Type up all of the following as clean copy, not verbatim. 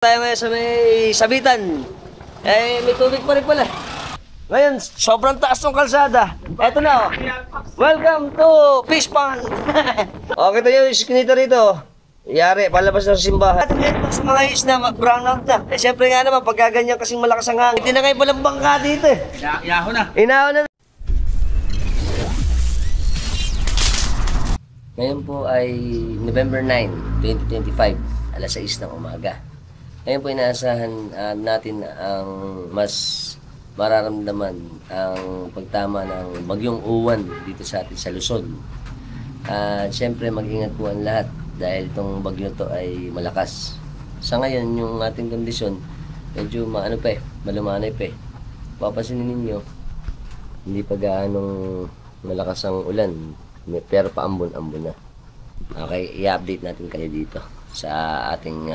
Tayo ngayon sa may sabitan. May tubig pa rin pala. Ngayon, sobrang taas ng kalsada. Eto na, oh. Welcome to Fish Pond. Okay tayo, yung iskinita rito. Yari, palabas na sa simbahan. At ngayon, sa mga isna, brown out na. Siyempre nga naman, pagkaganyan kasing malakas ang hangin. Hindi na kayo palang bangka dito eh. Inaho na. Inaho na. Ngayon po ay November 9, 2025, alas 6 ng umaga. Ngayon po inaasahan natin ang mas mararamdaman ang pagtama ng bagyong Uwan dito sa atin sa Luzon. Siyempre mag-ingat po ang lahat dahil itong bagyo to ay malakas. Sa ngayon yung ating kondisyon medyo malumanay pa eh. Papansinin ninyo, hindi pa gaanong malakas ang ulan, pero paambon-ambon na. Okay, i-update natin kayo dito sa ating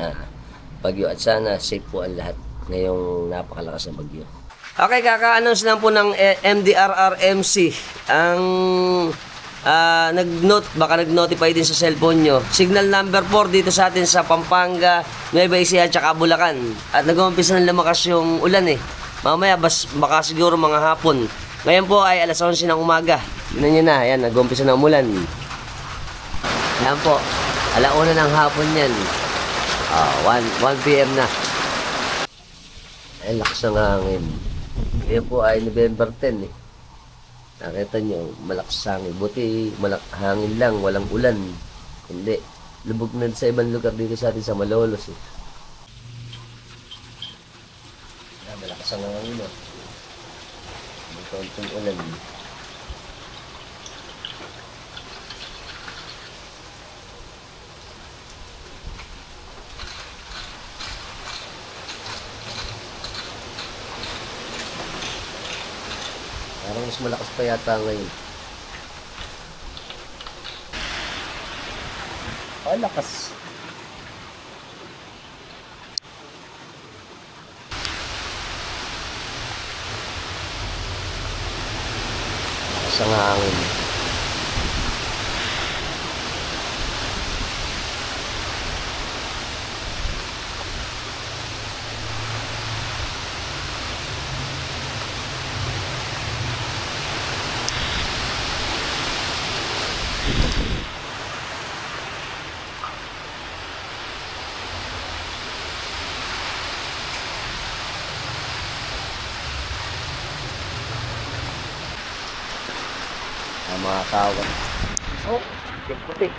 bagyo at sana safe po ang lahat ngayong napakalakas na bagyo. Okay, kaka-announce lang po ng MDRRMC ang baka nag-notify din sa cellphone nyo. Signal number 4 dito sa atin sa Pampanga, Nueva Ecija at Bulacan. At nag-umpisa ng lumakas yung ulan eh. Mamaya baka siguro mga hapon. Ngayon po ay alas 11 ng umaga. Tignan nyo na, ayan, nag-umpisa ng umulan. Ayan po, alauna ng hapon yan. 1 PM na. Ay, lakas ng hangin. Ngayon po ay November 10 eh. Nakita nyo, malakas hangin. Buti hangin lang, walang ulan. Hindi. Lubog na sa ibang lugar dito sa atin sa Malolos eh. Malakas ang hangin eh. May konting ulan. Parang mas malakas pa yata ngayon. Ay, lakas. Lakas ang hangin. Mga kawan. Oh, yung puti. Good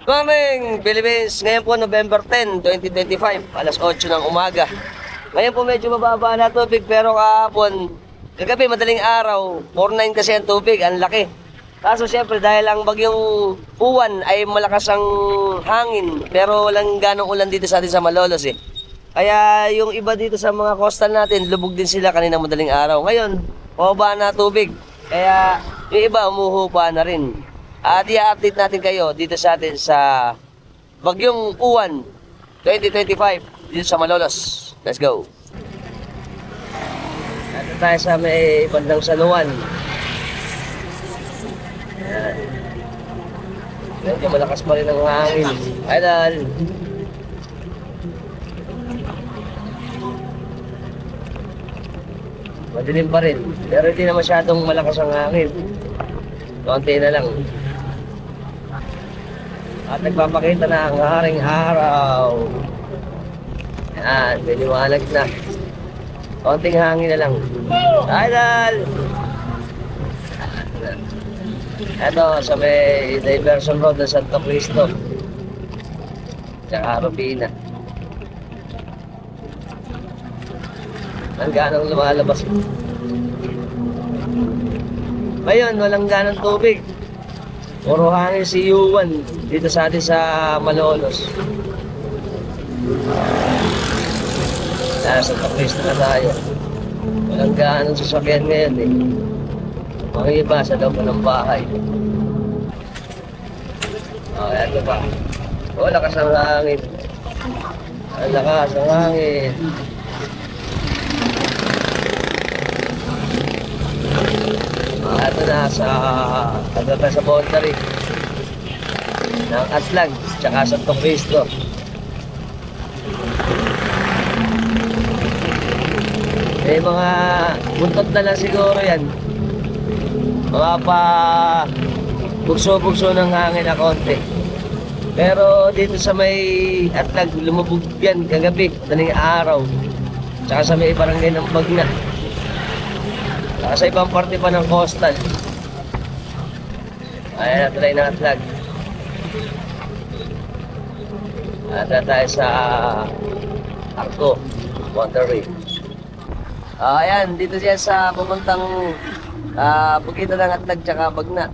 morning, Philippines! Ngayon po November 10, 2025, alas 8 ng umaga. Ngayon po medyo mababa na tubig pero kahapon, kagabi madaling araw, 4.9 kasi ang tubig, ang laki. Kaso siyempre dahil ang bagyong Uwan ay malakas ang hangin pero walang ganong ulan dito sa atin sa Malolos eh. Kaya yung iba dito sa mga coastal natin, lubog din sila kanina madaling araw. Ngayon, pababa na tubig. Kaya yung iba umuhupa na rin. At i-update natin kayo dito sa atin sa bagyong Uwan 2025 dito sa Malolos. Let's go! Dito tayo sa may bandang San Juan. Medyo malakas pa rin ang hangin. Idol! Madilim pa rin. Pero hindi na masyadong malakas ang hangin. Konti na lang. At nagpapakita na ang haring araw. Yan, may liwanag na. Konting hangin na lang. Idol! Ito, sa may diversion road ng Santo Cristo. Tsaka Robina. Ang ganong lumalabas. Ngayon, walang ganong tubig. Puro hangin si Uwan dito sa atin sa Malolos. Santo Cristo na tayo. Walang ganong sasakyan ngayon eh. Mga iba sa loob ng bahay. Ito pa. Lakas ang hangin. Ang lakas ang hangin. sa boundary ng Atlag tsaka Santo Cristo. Eh mga buntot na lang siguro yan. Mga pa bugso-bugso ng hangin na konti. Pero dito sa may Atlag, lumubog yan kagabi, daling araw. Tsaka sa may barangay ng Bagna. Tsaka sa ibang parte pa ng coastal. Ayan, natry ng Atlag. At tayo sa Arco, Monterey. Ayan, dito siya sa pupuntang Bukita ng Atlag tsaka Bagna.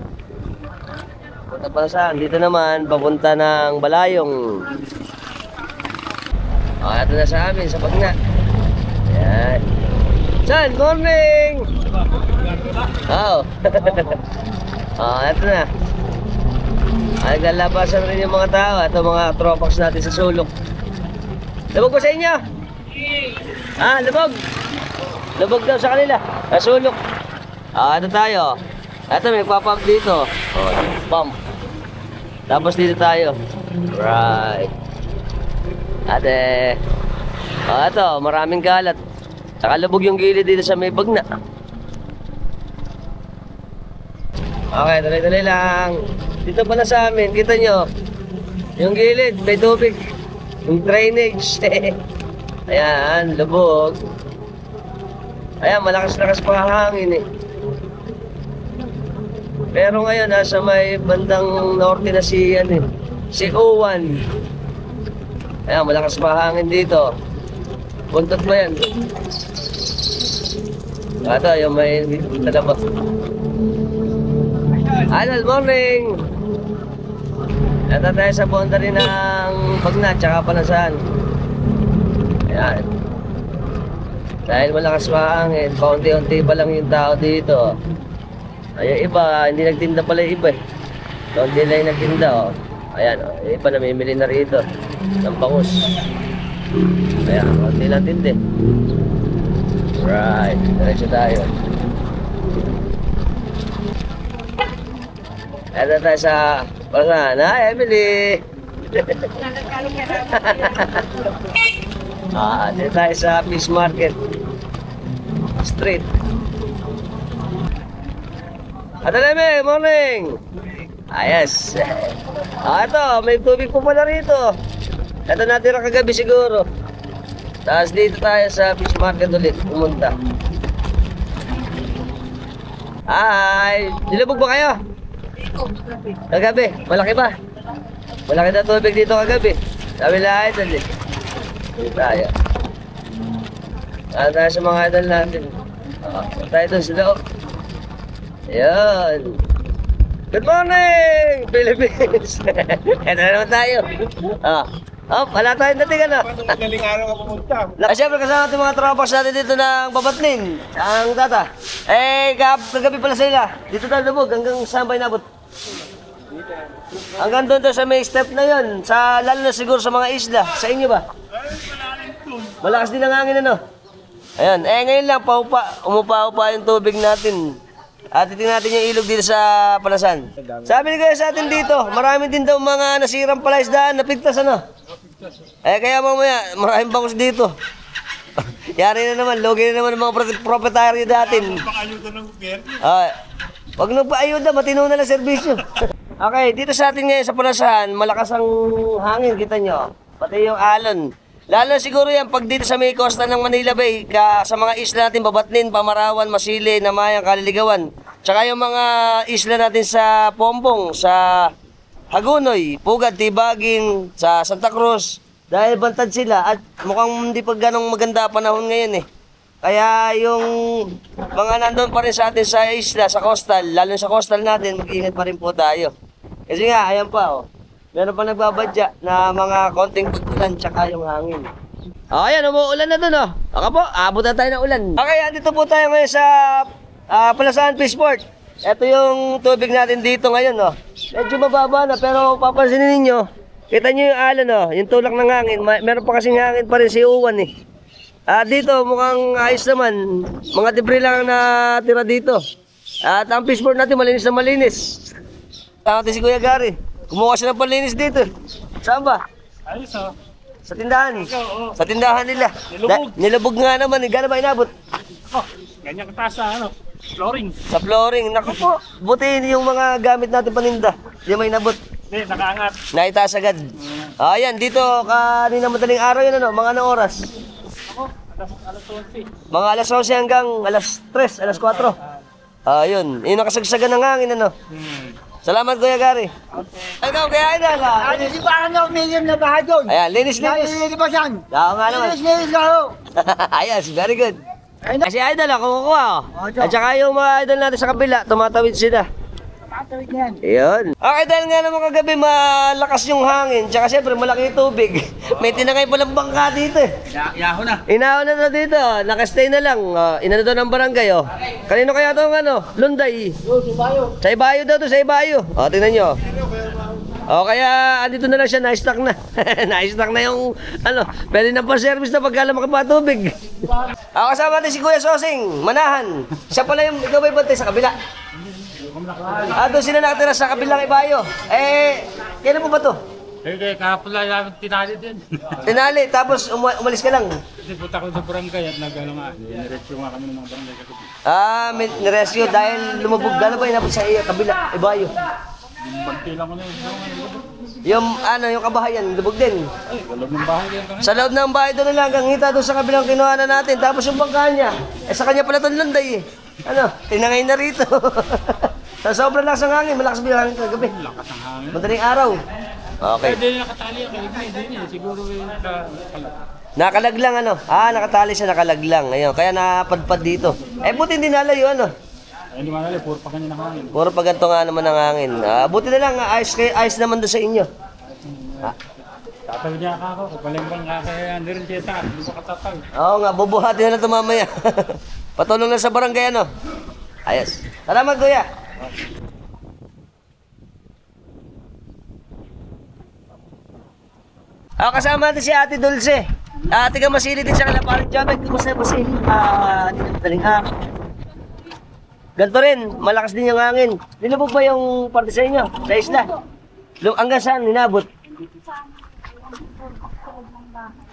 Punta pa saan? Dito naman, papunta ng Balayong. Ito na sa amin, sa Bagna. Ayan. San, morning! Oo. Ito na. Naglalabasan rin yung mga tao at mga tropax natin sa sulok. Lubog ba sa inyo? Lubog. Lubog daw sa kanila. Sa sulok. Ito tayo. Ito, may pop-up dito. Pump. Tapos dito tayo. Right. Ate. Ito, maraming kalat. Nakalubog yung gilid dito sa may Bagna. Okay, tuloy-tuloy lang. Dito pala sa amin, kita nyo. Yung gilid, may tubig. Yung drainage. Ayan, lubog. Ayan, malakas-lakas pa hangin eh. Pero ngayon, nasa may bandang norte na si Owan. Ayan, malakas pa hangin dito. Buntot ba yan? Ito, yung may talaba. Good morning! Ito tayo sa boundary ng Bagna, tsaka Panasan. Ayan. Dahil malakas pa hangin, paunti-unti pa lang yung tao dito. Ay, yung iba, hindi nagtinda pala yung iba eh. Kaunti lang yung nagtinda oh. Ayan oh, yung iba namimili na rito ng bangus. Ayan, kaunti lang tindi. Right, diretso tayo. Ito tayo sa Panasan. Hi, Emily! Dito tayo sa Fish Market Street. Ataleme, morning! Yes. Ito, may tubig po pala rito. Ito natira kagabi siguro. Tapos dito tayo sa Fish Market ulit, pumunta. Hi! Nilubog ba kayo? Kagabi, malaki ba? Malaki na tubig dito kagabi. Sabi lang idol eh. Dito tayo. Tayo sa mga idol natin. Tayo doon sa loob. Ayan. Good morning, Philippines! Ito na naman tayo. Wala tayong dating ano. Galing araw ka pumunta. Siyempre kasama natin mga tropas natin dito ng Babatnin. Ang tata. Kagabi pala sila. Dito tayo lubog hanggang saan ba inabot? Hanggang doon sa may step na yon. Lalo na siguro sa mga isla. Sa inyo ba? Malakas din ang hangin ano. Ayan. Ngayon lang umupa-upa yung tubig natin. At titingnan natin yung ilog dito sa Panasan. Sabi ni Kuya sa atin dito, marami din daw mga nasirang palaisdaan, napigtas ano? Kaya mamaya, maraming bangus dito. Yari na naman, logi na naman ang mga proprietaryo natin. Wag nagpa-ayuda, matino na lang serbisyo. Okay, dito sa atin ngayon sa Panasan, malakas ang hangin, kita nyo. Pati yung alon. Lalo siguro yan pag dito sa may costa ng Manila Bay, sa mga isla natin, Babatnin, Pamarawan, Masili, Namayang, Kaliligawan. Tsaka yung mga isla natin sa Pompong, sa Hagunoy, Pugad, Tibagin, sa Santa Cruz. Dahil bantad sila at mukhang hindi pa ganong maganda panahon ngayon eh. Kaya yung mga nandun pa rin sa atin sa isla, sa coastal, lalo sa coastal natin, mag-ingat pa rin po tayo. Kasi nga, ayan pa oh. Meron pa nagbabadya na mga konting pagkulan tsaka yung hangin. Ayan, umuulan na dun oh. Baka po, abot na tayo ng ulan. Okay, andito po tayo ngayon sa Panasan Fishport. Ito yung tubig natin dito ngayon oh. Medyo mababa na pero papansinin ninyo, kita nyo yung alon oh, yung tulak ng hangin. Meron pa kasing hangin pa rin si Uwan eh. Dito mukhang ayos naman. Mga debris lang na tira dito. At ang fishboard natin malinis na malinis. Tama si Kuya Gary. Kumuha siya ng panlinis dito. Saan ba? Ayos Sa tindahan. Oo. Sa tindahan nila. Nilubog. Nilubog nga naman. Gano'n ba inabot? Oh, ganyan kataas sa ano, flooring. Sa flooring. Naku po. Buti yung mga gamit natin paninda. Hindi may inabot. Hindi, nakaangat. Naitaas agad. Ayan, dito kanina madaling araw yun ano. Mga anong oras? Ako, alas 11. Mga alas 11 hanggang alas 3, alas 4. Ayun. Yung nakasagsagan ng hangin ano. Salamat Kuya Gary. Okay. Ikaw kaya ina ka. Ano si parang na million na bahay doon? Ayan, linis. Nalilili pa siyan. Oo nga naman. Linis ako. Ayos, very good. Kasi idol ako kukuha. Oh, ito. At saka yung mga idol natin sa kabila, tumatawid sila. Patawid na yan. Ayun. Okay, dahil nga naman kagabi malakas yung hangin, tsaka siyempre malaki yung tubig. May tinakay palang bangka dito eh. Yaho na. Inaon na dito, nakastay na lang. Inano doon ang barangay oh. Kanino kaya itong ano? Lunday. Sa Ibayo daw to, sa Ibayo. O, tingnan nyo. O, kaya andito na lang siya, na-stock na. Na-stock na yung ano, pwede na pa service na pagka lumaki pa tubig. Ako kasama natin si Kuya Sosing, Manahan. Siya pala yung ikaw ba bantay sa kabila? Doon sila nakatira sa kabilang Ibayo. Kailan po ba to? Eh, kahapon lang namin tinali din. Tinali, tapos umalis ka lang. Kasi punta ko sa barangay at nag-ano nga, nirescue nga kami ng mga barangay kagabi. May rescue dahil lumubog. Gano'n ba inabot sa kabila, Ibayo? Pagtilang ko na yun. Yung ano, yung kabahayan, lubog din. Ay, kalog ng bahay yan kami. Sa loob ng bahay doon na lang, hanggang hita doon sa kabilang kinuha na natin. Tapos yung bangka niya, sa kanya pala itong lunday eh. Ano, tinangay na rito. Sa sobrang lakas ng hangin, malakas bilang hangin kagabi. Lakas ng hangin. Madaling araw. Okay. Hindi nakatali yung kaligay din eh. Siguro yung Nakalaglang ano? Nakatali siya nakalaglang. Ayun, kaya napadpad dito. Buti hindi nalayo ano. ay, hindi man alam, puro pa ganyan ng hangin. Puro pa ganito nga naman ang hangin. Buti na lang, ayos naman doon sa inyo. Tatawid niya ako, kapalimbang kakaya, hindi rin siya taas, hindi ko katatawid. Oo nga, bubuhati na lang ito mamaya. Patulong lang sa barangay ano. Ayos. Salamat kuya. Kasama natin si Ate Dulce. Tiga Masili din siya kala parang Jabek. Kumusta yung Masili? Ganito rin, malakas din yung hangin. Nilubog ba yung parte sa inyo? Sa isla? Hanggang saan ninabot?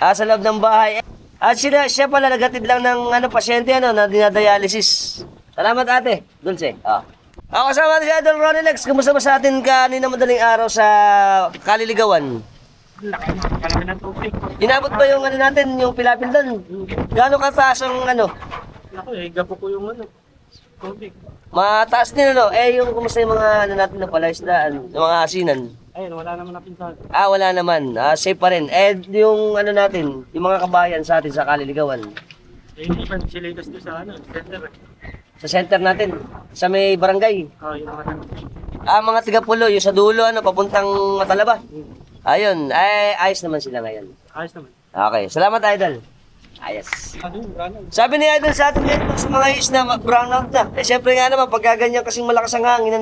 Sa loob ng bahay. At siya pala nagatid lang ng pasyente na dinadialysis. Salamat ate, Dulce. Kasama natin si Idol Ronnie Lex. Kumusta ba sa atin kanina madaling araw sa Kaliligawan? Kalaki ng tubig. Inabot ba yung natin, yung pilapil doon? Gano'ng kataas ang Ako gapo ko yung tubig. Mataas din yung kumusta yung mga natin na palaisdaan, yung mga asinan? Ayun, wala naman napinsan. Wala naman. Safe pa rin. Yung natin, yung mga kabayan sa atin sa Kaliligawan. Hindi pa sila itas doon sa center. Sa center natin, sa may barangay. Yung mga Mga tiga-pulo, yung sa dulo, papuntang Matalaba. Ayun, ayos naman sila ngayon. ayos naman. Okay, salamat Idol. Ayos. Brownout. Sabi ni Idol sa atin ngayon sa mga isna, brownout na. Siyempre nga naman, pagkaganyan kasing malakas ang hangin,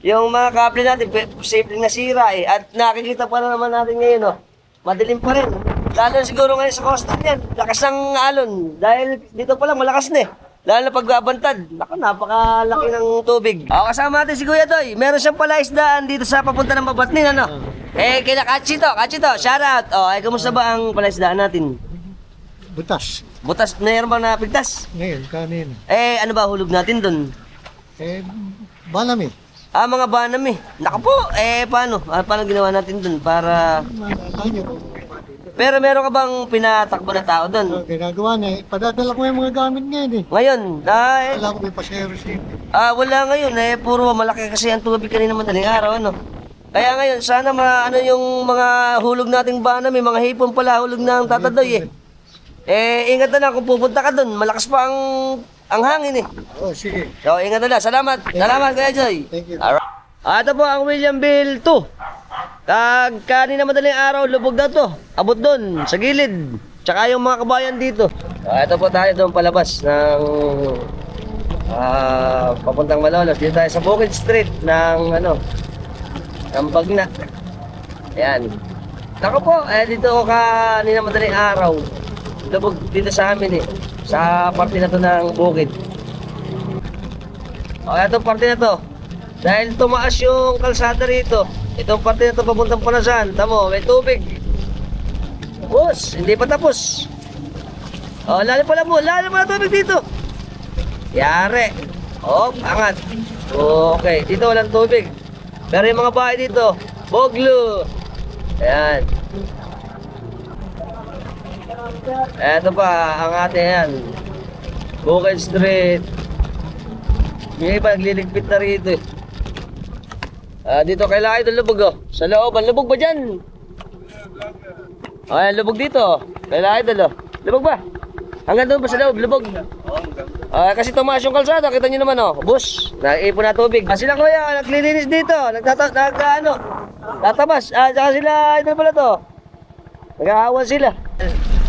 yung mga kable natin, posibleng nasira At nakikita pa na naman natin ngayon, madilim pa rin. Lalo siguro ngayon sa coastal yan, lakas ng alon. Dahil dito pa lang, malakas na Lalo na pagbabantad. Napakalaki ng tubig. Kasama natin si Kuya Doy. Meron siyang palaisdaan dito sa papunta ng Mabatnin, kaya Kachito, shout out. Kamusta ba ang palaisdaan natin? Butas. Butas, mayroon bang napigtas? Ngayon, kanina. Ano ba hulog natin dun? Balami. Mga banam Naku po, paano? Paano ginawa natin dun para... Pero meron ka bang pinatakbo na tao dun? Ginagawa na padadala ko yung mga gamit ngayon Ngayon, Wala ko may pa-service wala ngayon puro malaki kasi ang tubig kanina madaling araw Kaya ngayon, sana yung mga hulog nating banam mga hipon pala hulog ng tatadoy ingat na lang kung pupunta ka dun, malakas pa ang hangin sige. So, ingat na lang. Salamat. Salamat, Kuya Joy. Thank you. Alright. Ito po ang William Bill 2. Kanina madaling araw, lubog na to. Abot doon, sa gilid. Tsaka yung mga kabayan dito. Ito po tayo doon palabas ng papuntang Malolos. Dito tayo sa Bukid Street ng ng Bagna. Ayan. Ako po, dito ako kanina madaling araw. Lubog dito sa amin sa parte na to ng bukid. O, itong parte na to. Dahil tumaas yung kalsada rito, itong parte na to papuntang Panasan. Tamo, may tubig. Boss, hindi pa tapos. O, lalim pala tubig dito. Yari. O, angat. Okay, dito walang tubig. Pero yung mga bahay dito, Boglo. Ayan. Eto pa, ang ating yan. Bukid Street. May iba nagliligpit na rito eh. Dito kailangan ito lubog oh. Sa loob, ang lubog ba dyan? Ayan, lubog dito. Kailangan ito lo. Lubog ba? Hanggang doon ba sa loob, lubog? Kasi tumaas yung kalsada, kita nyo naman oh. Bus, nag-ipon na tubig. Sila kuya, naglilinis dito. Tatabas. Saka sila, ito pala to. Nag-aawan sila.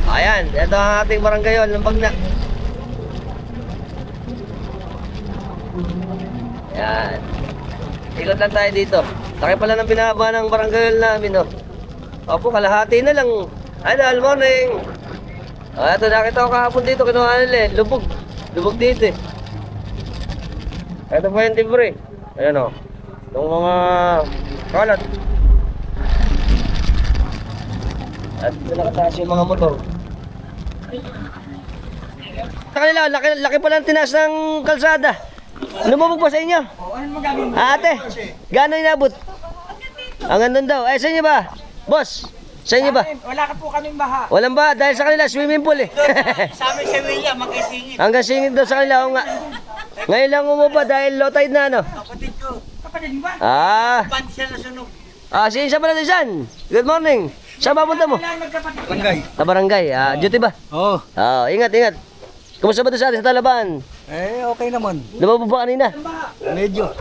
Ayan, ito ang ating barangay yun, Lampag na. Ayan. Ikot lang tayo dito. Laki pala ng pinahaba ng barangay namin, oh. Opo, kalahati na lang. Good morning. Ito, nakita ko kahapon dito, kinuha nila eh. Lubog dito eh. Ito pa yung timbre. Ayan o. Itong mga kalat. At nakataas yung mga motor. Sa kanila, laki pala ang tinaas ng kalsada. Lumubog pa sa inyo? Ate, gano'n inabot? Hanggang doon daw. Sa inyo ba? Boss, sa inyo ba? Wala ka po kaming baha. Walang ba? Dahil sa kanila, swimming pool eh. Sa amin si William, magkasingit. Hanggang singit daw sa kanila. O nga. Ngayon lang umupa dahil low tide na ano. Kapatid ko. Kapatid mo ba? Ban siya na sunog. Siya pala din. Good morning. Saan mapunta mo? Barangay. Sa barangay. Duty ba? Oo. Ingat. Kumusta ba ito sa atin sa Talaban? Okay naman. Lumabog ba kanina?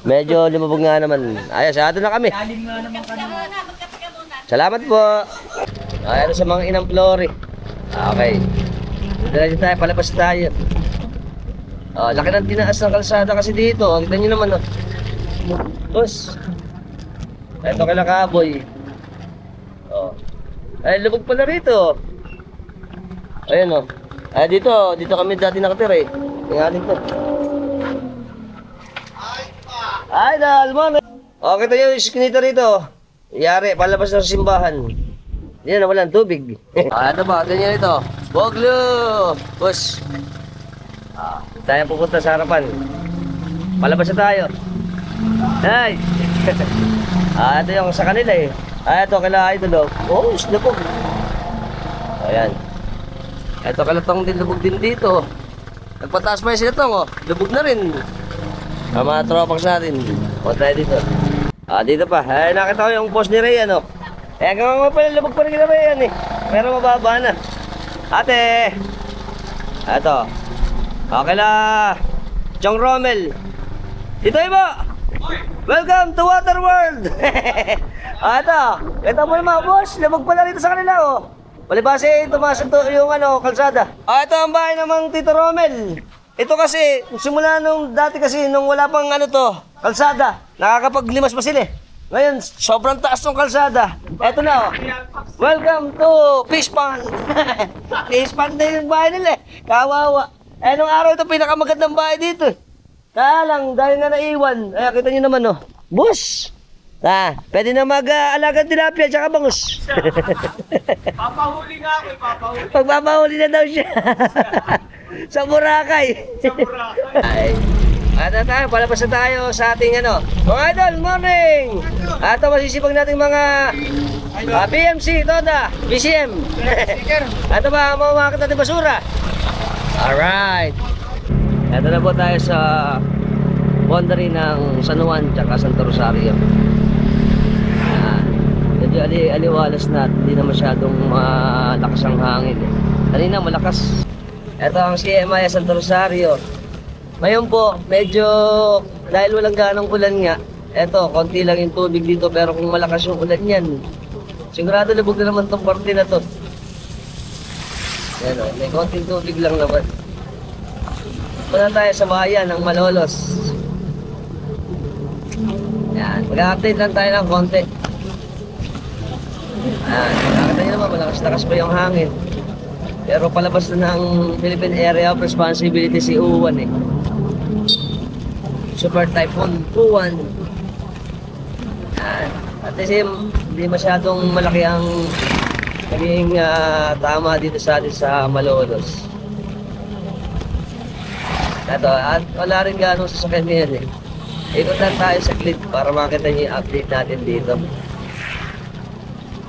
Medyo lumabog nga naman. Ayos, sa atin na kami. Lalim nga naman kanina. Salamat po. Ayan sa mga inang Flori. Okay. Dito tayo, palabas tayo. Laki ng tinaas ng kalsada kasi dito. Kita nyo naman. Boss. Ito kay Lakaboy. Ay, lubog pala rito. Ayan o. Dito kami dati nakatira eh. Tingnan po. Ay, dalmon. Kita nyo yung skinita rito. Yari, palabas ng simbahan. Hindi na walang tubig. Ito ba? Ganyan ito. Boglo! Boss. Tayo pupunta sa harapan. Palabas na tayo. Ay! Ito yung sa kanila eh. Ito kala idol. Lubog. Ayan. Ito kalatong din lubog din dito. Nagpataas pa yung sinatong lubog na rin. Ang mga tropax natin. Punta tayo dito. Dito pa. Nakita ko yung post ni Ray, ano. Hanggang nga pala, lubog pa rin kina Ray yan eh. Pero mababa na. Ate! Ito. Okay na. Chong Rommel. Dito ibo! Welcome to Water World! Ito. Ito mo naman, boss. Lubog pala rito sa kanila, oh. Palibase, tumaas yung kalsada. Ito ang bahay namang Tito Rommel. Ito kasi, simula nung dati kasi, nung wala pang kalsada, nakakapaglimas pa sila eh. Ngayon, sobrang taas ng kalsada. Eto na Welcome to Fish Pond. Fish Pond na yung bahay nila eh. Kawawa. Nung araw ito, pinakamagandang bahay dito eh. Kaya lang, dahil nga naiwan, kita nyo naman Boss! Pwede na mag-alagang tilapia at saka bangus. Papahuli nga ako, papahuli. Pagpapahuli na daw siya. Sa Boracay. Tayo, palabas na tayo sa ating Mga idol, morning! Ito masisipag nating mga BMC, Toda, BCM. Ito ba, mamakit natin basura? Alright. Ito na po tayo sa boundary ng San Juan at Santa Rosario. Medyo aliwalas na, hindi na masyadong malakas ang hangin eh. Kanina malakas. Ito ang CMI Santa Rosario. Ngayon po, medyo dahil walang ganong ulan nga, eto, konti lang yung tubig dito, pero kung malakas yung ulan yan, sigurado lubog na naman itong parte na to. Yan may konting tubig lang naman. Punta tayo sa bayan ng Malolos. Yan, mag-update lang tayo ng konti. Nakakita nyo naman, malakas-lakas pa yung hangin. Pero palabas na ng Philippine Area of Responsibility si Uwan eh. Super Typhoon Uwan. Yan. At the same, hindi masyadong malaki ang naging tama dito sa atin sa Malolos. Ito, at wala rin gano'ng sasakyan ngayon eh. Ikot lang tayo sa clip para makita niyo yung update natin dito.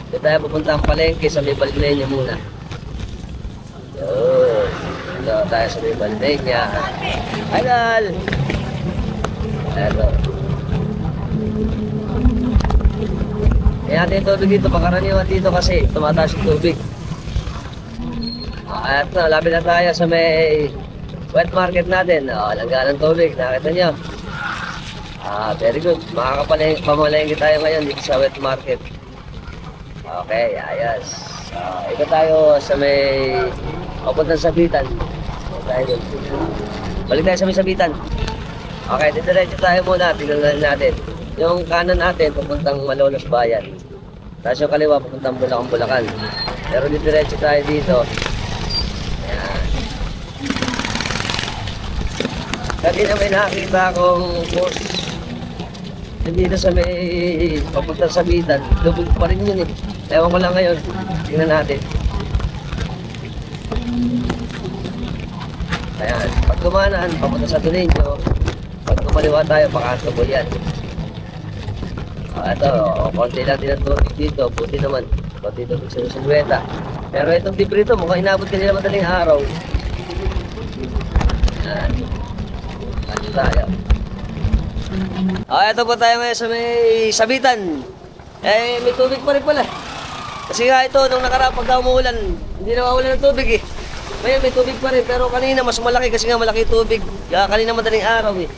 Dito tayo pupunta ang palengke sa may Balenya muna. Yun. Dito tayo sa may Balenya. Idol! Ito. Kaya natin yung tubig dito, pakaraniwan dito kasi tumataas yung tubig. At lapit na tayo sa may wet market natin. Langga ng tubig, nakita nyo. Very good. Pamalengke tayo ngayon dito sa wet market. Okay, ayos. Ito tayo sa may papuntang Sabitan. Balik tayo sa may Sabitan. Okay, diretso tayo muna. Tingnan natin. Yung kanan natin, papuntang Malolos Bayan. Tapos yung kaliwa, papuntang Bulacan. Pero diretso tayo dito. Ayan. Kanina may nakita akong post dito sa may papuntang Sabitan. Lubog pa rin yun eh. Ewan ko lang ngayon. Tingnan natin. Ayan. Pag dumanaan, papunta sa Tulinyo. Pag kumaliwa tayo, pakanto po yan. Ito, konti lang din ang tubig dito. Buti naman. Konti tubig sa Lusueta. Pero itong tibrito, mukhang inabot kanila madaling araw. Ayan. Ano tayo? Ito po tayo ngayon sa may Sabitan. May tubig pa rin pala. Kasi nga ito, nung nakaraan pagka umuulan, hindi na maulan ng tubig eh. Ngayon may tubig pa rin, pero kanina mas malaki kasi nga malaki tubig. Kanina madaling araw eh.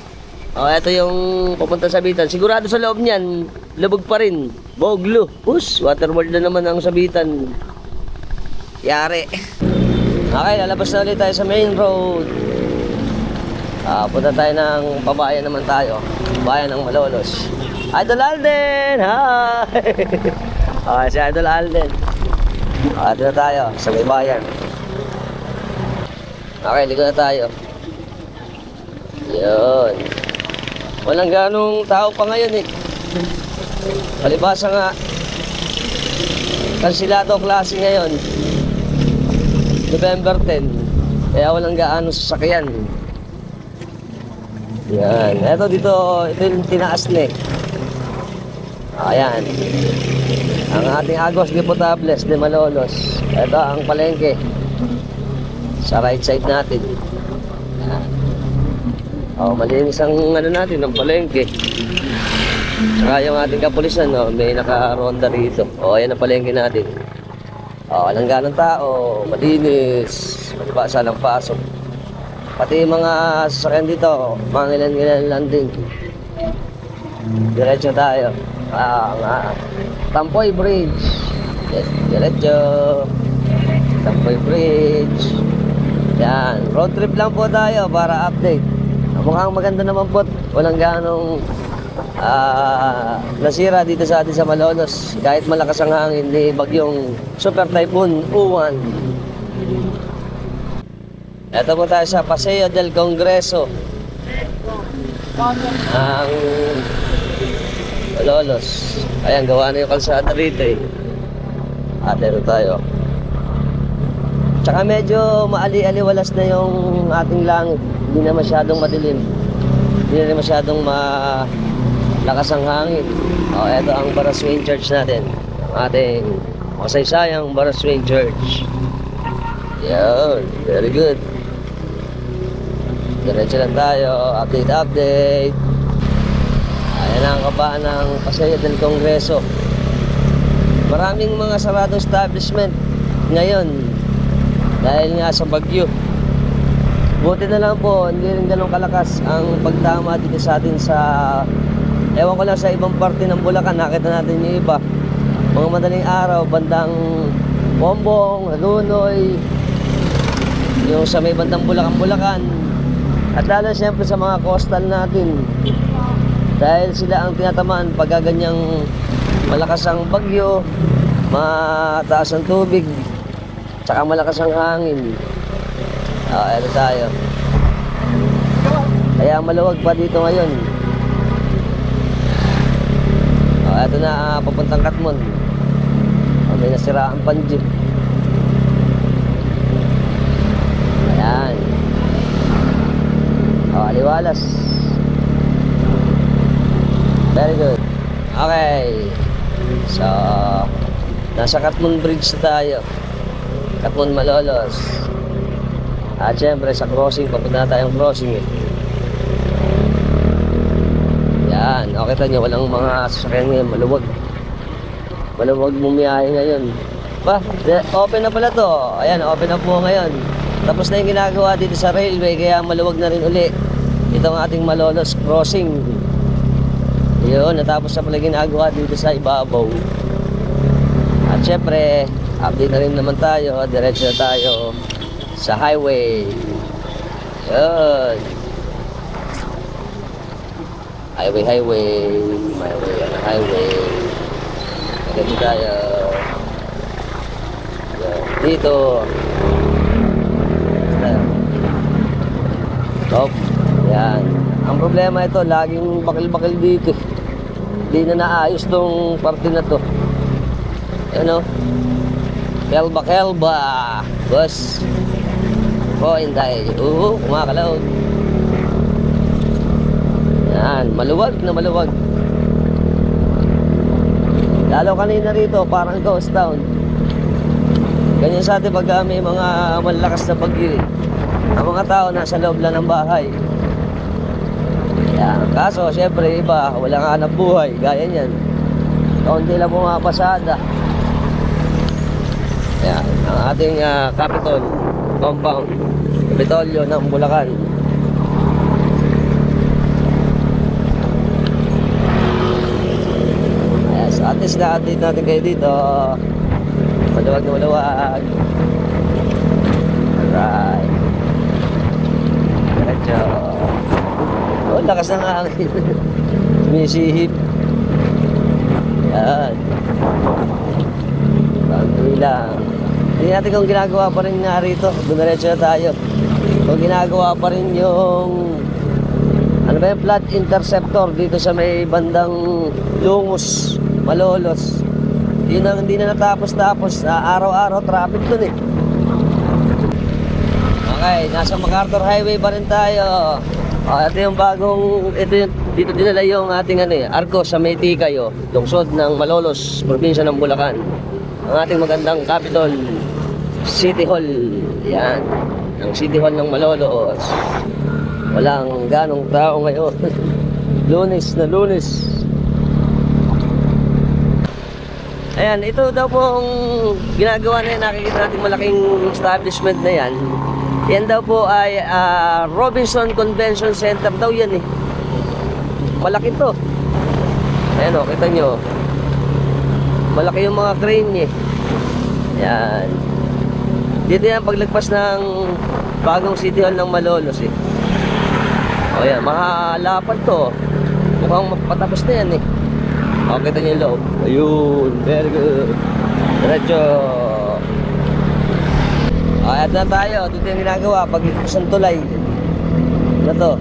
Ito yung pupunta sa Sabitan. Sigurado sa loob niyan, lubog pa rin. Boglo. Waterworld na naman ang Sabitan. Yari. Okay, lalabas na ulit tayo sa main road. Punta tayo ng pabayan naman tayo. Bayan ng Malolos. Idol Alden! Hi! Si Idol Alden. Ito na tayo sa may bayan. Okay, ligo na tayo. Yun. Walang ganong tao pa ngayon eh. Palibasa nga. Kansilado klase ngayon. November 10. Kaya walang gaano sasakyan. Yan. Ito dito, ito yung tinaas na eh. Ayan. Ang ating Agos de Potables de Malolos. Ito ang palengke. Sa right side natin. Yan. Malinis ang ano natin, ang palengke. Saka yung ating kapulisan, may nakaronda rito. Ayan ang palengke natin. Walang ganong tao, malinis, malibasa ng pasok. Pati yung mga sasakyan dito, mga ilan lang din. Diretso tayo. Tampoy Bridge. Yes, diretso. Tampoy Bridge. Yan, road trip lang po tayo para update. Mukhang maganda naman po. Walang ganong nasira dito sa atin sa Malolos. Kahit malakas ang hangin ni bagyong Super Typhoon Uwan. Ito po tayo sa Paseo del Congreso. Ang Malolos. Ayan, gawa na yung kalsada rito eh. Atero tayo. Tsaka medyo maali-aliwalas na yung ating langit. Hindi na masyadong madilim. Hindi na masyadong malakas ang hangin. Ito ang Baraswain Church natin. Ang ating masaysayang Baraswain Church. Yan, very good. Diretso lang tayo, update. Ayan ang kabaan ng Paseo del Congreso. Maraming mga saradong establishment ngayon dahil nga sa bagyo. Buti na lang po, hindi rin ganun kalakas ang pagtama dito sa atin sa ewan ko lang sa ibang parte ng Bulacan. Nakita natin yung iba, mga madaling araw, bandang Bombong, Halunoy, yung sa may bandang Bulacan. At lalo siyempre sa mga coastal natin, dahil sila ang tinatamaan pag ganyang malakas ang bagyo, mataas ang tubig, tsaka malakas ang hangin. Ito tayo. Kaya maluwag pa dito ngayon. Ito na, papuntang Katmon. May nasiraan pang jeep. Ayan. Aliwalas. Very good. Okay. So, nasa Katmon Bridge na tayo. Katmon Malolos. At syempre sa crossing, papunta tayong crossing eh. Yan, okay nyo, walang mga sasakyan ngayon, maluwag. Maluwag bumiyahe ngayon. Open na pala to. Ayan, open na po ngayon. Tapos na yung ginagawa dito sa railway, kaya maluwag na rin uli. Ito ang ating Malolos crossing. Yun, natapos na pala ginagawa dito sa ibabaw. At syempre, update na rin naman tayo. Diretso na tayo sa highway. Yun. Highway. Ganito tayo. Yun. Dito. Stop. Yan. Ang problema ito, laging bakil-bakil dito. Hindi na naayos tong parte na to. Ano? Kelba. Boss. Inday. Kumakalaw. Yan. Maluwag na maluwag. Lalo kanina rito, parang ghost town. Ganyan sa atin pag may mga malakas na bagyo. Ang mga tao nasa loob lang ng bahay. Yan. Kaso, syempre, iba, walang hanap buhay. Gaya niyan. Kaunti lang pumapasada. Yan. Ang ating Capitol compound. Kapitolyo ng Bulacan. Ayan. So, at least na-update natin kayo dito. Maluwag na maluwag. Alright. Diretso. Oh, lakas ng hangin. Sumisihip. Yan. Pantry lang. Hindi natin kung ginagawa pa rin nga rito. Dumiretso na tayo. Kung ginagawa pa rin yung ano ba yung flood interceptor dito sa may bandang Lungus, Malolos. Yun ang hindi na natapos-tapos. Araw-araw traffic dun eh. Okay, nasa MacArthur Highway pa rin tayo. Ito yung bagong, dito dinala yung ating Arco sa Maytikayo, lungsod ng Malolos, probinsya ng Bulacan. Ang ating magandang Capitol City Hall. Yan, ang City Hall ng Malolos. Walang ganong tao ngayon. Lunes na Lunes. Ayan, ito daw pong ginagawa na yan. Nakikita natin malaking establishment na yan. Yan daw po ay Robinson Convention Center daw yan eh. Malaki to. Ayan o, kita nyo. Malaki yung mga crane eh. Yan. Dito yan paglagpas ng bagong City Hall ng Malolos eh. O yan, mahalapad to. Mukhang patapos na yan eh. O, kita nyo yung loob. Ayun, very good. Diretso. Ayan na tayo. Dito yung ginagawa paglagpas ng tulay. Ano to?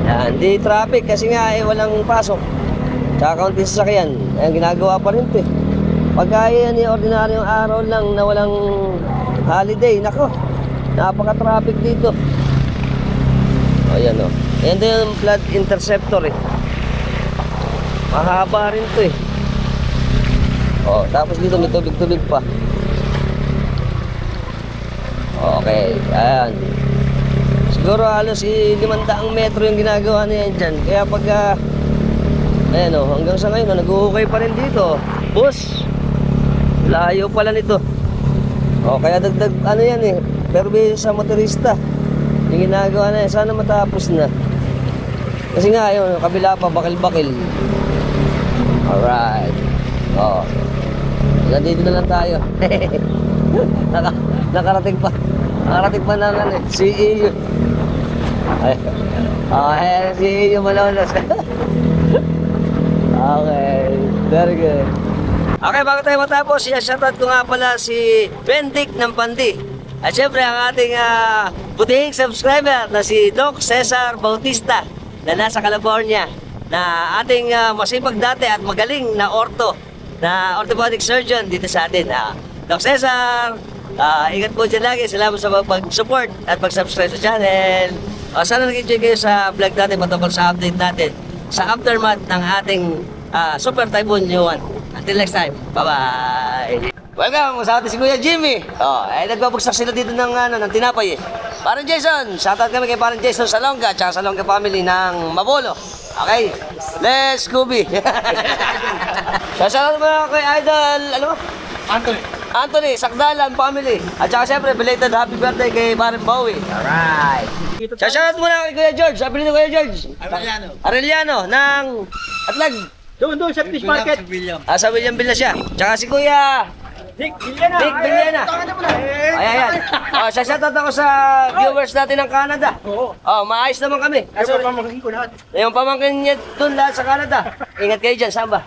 Yan, di traffic kasi nga walang pasok. Tsaka kaunti sasakyan. Ayan, ginagawa pa rin ito eh. Pagka yan yung ordinaryong araw lang na walang holiday, nako, napaka-traffic dito. Ayan o. Ayan din yung flood interceptor eh. Mahaba rin ito eh. O, tapos dito may tubig-tubig pa. Okay, ayan. Siguro halos 500 metro yung ginagawa na yan dyan. Kaya pagka ayan o, hanggang sa ngayon nag-uukay pa rin dito. Boss, layo pala nito. O, kaya dagdag ano yan eh, perbe sa motorista yung ginagawa na yan. Sana matapos na. Kasi nga yun, kabila pa bakil-bakil. Alright. O, nandito na lang tayo. Nakarating pa. Nakarating pa ng CEU. Ay, CEU Malolos. Okay, very good. Okay, bago tayo matapos, shoutout ko nga pala si Bendik ng Pandi. At syempre ang ating butihing subscriber na si Doc Cesar Bautista na nasa California, na ating masipag dati at magaling na na orthopedic surgeon dito sa atin. Doc Cesar, ingat po dyan lagi. Salamat sa pag-support at pag-subscribe sa channel. Sana nag-enjoy kayo sa vlog natin patungkol sa update natin sa aftermath ng ating Super Typhoon Yuan. Until next time, bye-bye! Welcome sa atin si Kuya Jimmy. Nagbabagsak sila dito ng tinapay. Parang Jason, shoutout kami kay Parang Jason Salonga at sa Salonga family ng Mabolo. Okay, let's Scooby. Shoutout mo kay Idol, Anthony, Sakdalan family. At saka siyempre, belated happy birthday kay Parang Bowie. Alright. Shoutout muna kay Kuya George. Sabi nito Kuya George. Arellano ng Atlag. Doon sa fish market. Sa William Villa siya. Tsaka si Kuya Nick Villena. Ayan. Shoutout ako sa viewers natin ng Canada. Maayos naman kami. Pamangkin ko lahat. Yung pamangkin niya doon lahat sa Canada. Ingat kayo dyan, saan ba?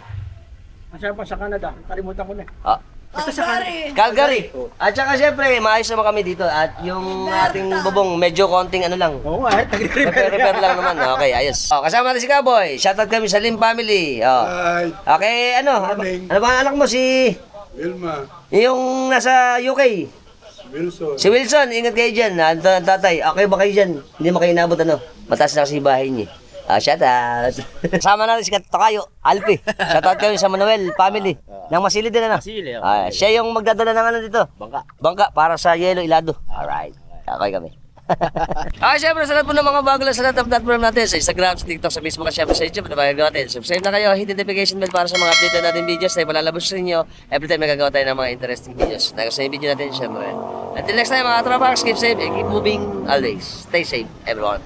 Masaya pa sa Canada. Kalimutan ko na. Basta sa Calgary. At saka siyempre, maayos naman kami dito. At yung ating bubong, medyo konting ano lang. Oo nga, Repair lang naman. Okay, ayos. Kasama natin si Cowboy. Shoutout kami sa Lim family. Okay, ano ba ang anak mo? Si Wilma, yung nasa UK. Wilson. Si Wilson, ingat kayo dyan. Tatay, okay ba kayo dyan? Hindi mo kayo inabot mataas na kasi bahay niya. Shoutout. Kasama natin si Tokayo, Alpi. Shoutout kami sa Manuel family. Nang Masili din siya yung magdadala ng dito. Bangka para sa Yelo Ilado. Alright. Okay kami. Syempre sa lahat po ng mga bago lang sa lahat ng platform natin sa Instagram, sa TikTok, sa Facebook at syempre sa YouTube, nabayag natin. Subscribe na kayo, hit notification bell para sa mga update natin videos na ipalalabas sa inyo every time nagagawa tayo ng mga interesting videos. Nagustuhan yung video natin syempre. Until next time mga tropa, keep safe and keep moving always. Stay safe everyone.